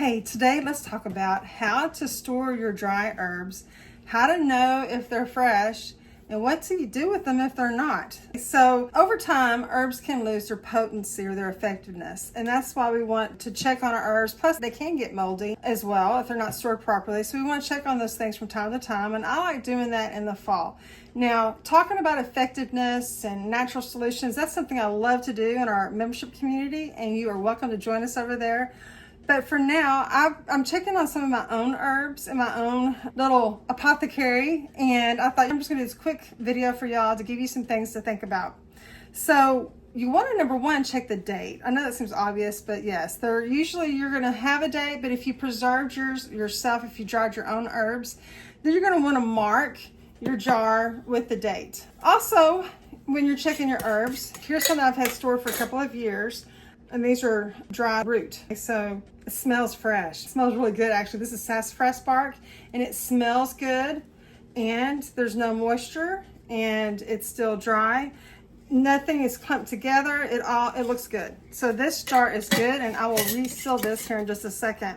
Okay, today let's talk about how to store your dry herbs, how to know if they're fresh, and what do you do with them if they're not. So over time, herbs can lose their potency or their effectiveness, and that's why we want to check on our herbs. Plus, they can get moldy as well if they're not stored properly, so we want to check on those things from time to time, and I like doing that in the fall. Now, talking about effectiveness and natural solutions, that's something I love to do in our membership community, and you are welcome to join us over there. But for now, I'm checking on some of my own herbs in my own little apothecary, and I thought I'm just going to do this quick video for y'all to give you some things to think about. So you want to, number one, check the date. I know that seems obvious, but yes, you're going to have a date, but if you preserved yours yourself, if you dried your own herbs, then you're going to want to mark your jar with the date. Also, when you're checking your herbs, here's some that I've had stored for a couple of years. And these are dried root. So it smells fresh. It smells really good, actually. This is sassafras bark, and it smells good, and there's no moisture, and it's still dry. Nothing is clumped together. It looks good. So this jar is good, and I will reseal this here in just a second.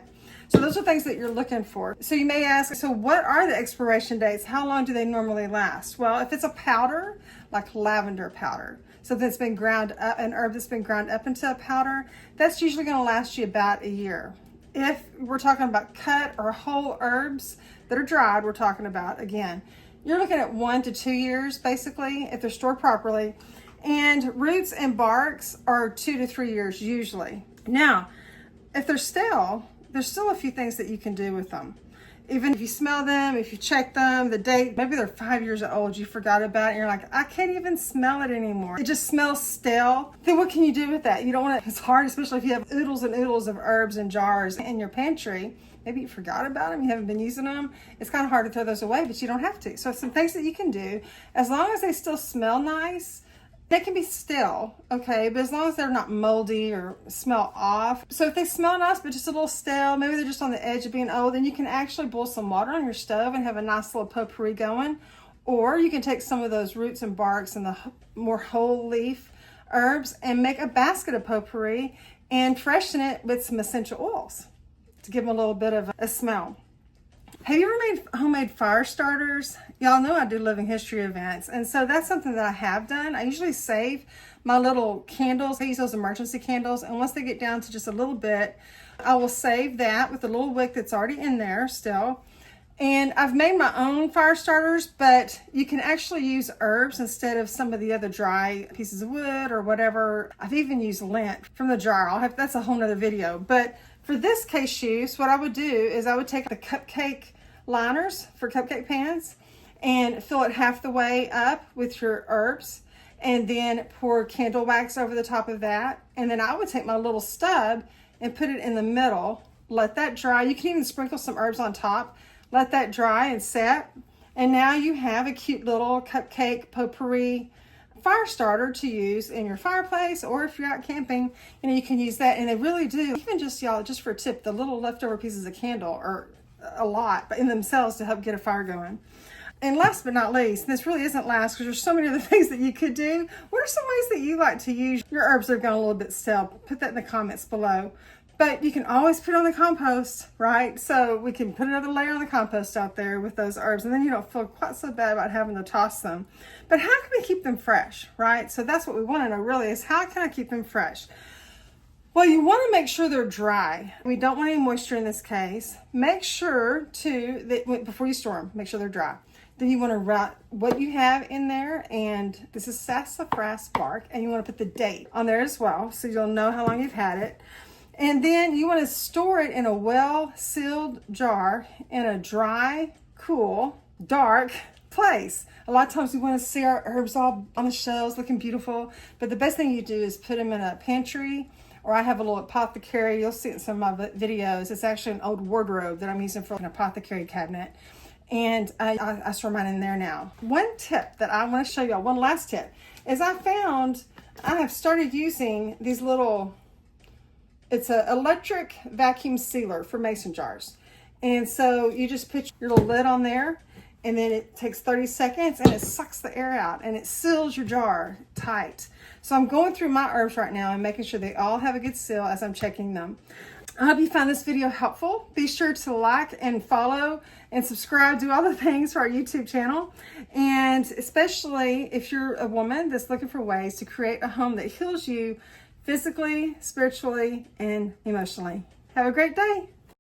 So those are things that you're looking for. So you may ask, so what are the expiration dates? How long do they normally last? Well, if it's a powder, like lavender powder, so that's been ground up, an herb that's been ground up into a powder, that's usually going to last you about a year. If we're talking about cut or whole herbs that are dried, we're talking about, again, you're looking at 1 to 2 years, basically, if they're stored properly. And roots and barks are 2 to 3 years usually. Now, if they're stale, there's still a few things that you can do with them. Even if you smell them, if you check them, the date, maybe they're 5 years old, you forgot about it, and you're like, I can't even smell it anymore. It just smells stale. Then what can you do with that? You don't want to, it's hard, especially if you have oodles and oodles of herbs and jars in your pantry. Maybe you forgot about them, you haven't been using them. It's kind of hard to throw those away, but you don't have to. So some things that you can do, as long as they still smell nice, they can be still, okay, but as long as they're not moldy or smell off. So if they smell nice, but just a little stale, maybe they're just on the edge of being old, then you can actually boil some water on your stove and have a nice little potpourri going. Or you can take some of those roots and barks and the more whole leaf herbs and make a basket of potpourri and freshen it with some essential oils to give them a little bit of a smell. Have you ever made homemade fire starters? Y'all know I do living history events, and so that's something that I have done. I usually save my little candles. I use those emergency candles, and once they get down to just a little bit, I will save that with the little wick that's already in there still. And I've made my own fire starters, but you can actually use herbs instead of some of the other dry pieces of wood or whatever. I've even used lint from the jar. That's a whole nother video. But for this case use, what I would do is I would take the cupcake liners for cupcake pans and fill it half the way up with your herbs, and then pour candle wax over the top of that. And then I would take my little stub and put it in the middle, let that dry. You can even sprinkle some herbs on top, let that dry and set. And now you have a cute little cupcake potpourri fire starter to use in your fireplace, or if you're out camping, you can use that. And they really do, even just y'all, just for a tip, the little leftover pieces of candle are a lot, but in themselves to help get a fire going. And last but not least, and this really isn't last because there's so many other things that you could do. What are some ways that you like to use your herbs that have gone a little bit stale? Put that in the comments below. But you can always put it on the compost, right? So we can put another layer on the compost out there with those herbs, and then you don't feel quite so bad about having to toss them. But how can we keep them fresh, right? So that's what we want to know really, is how can I keep them fresh? Well, you want to make sure they're dry. We don't want any moisture in this case. Make sure too that before you store them, make sure they're dry. Then you want to write what you have in there, and this is sassafras bark, and you want to put the date on there as well, so you'll know how long you've had it. And then you want to store it in a well-sealed jar in a dry, cool, dark place. A lot of times we want to see our herbs all on the shelves looking beautiful, but the best thing you do is put them in a pantry, or I have a little apothecary. You'll see it in some of my videos. It's actually an old wardrobe that I'm using for an apothecary cabinet. And I store mine in there now. One tip that I want to show y'all, one last tip, is I have started using these little, it's an electric vacuum sealer for mason jars. And so you just put your little lid on there, and then it takes 30 seconds and it sucks the air out and it seals your jar tight. So I'm going through my herbs right now and making sure they all have a good seal as I'm checking them. I hope you found this video helpful. Be sure to like and follow and subscribe, do all the things for our YouTube channel. And especially if you're a woman that's looking for ways to create a home that heals you physically, spiritually, and emotionally. Have a great day.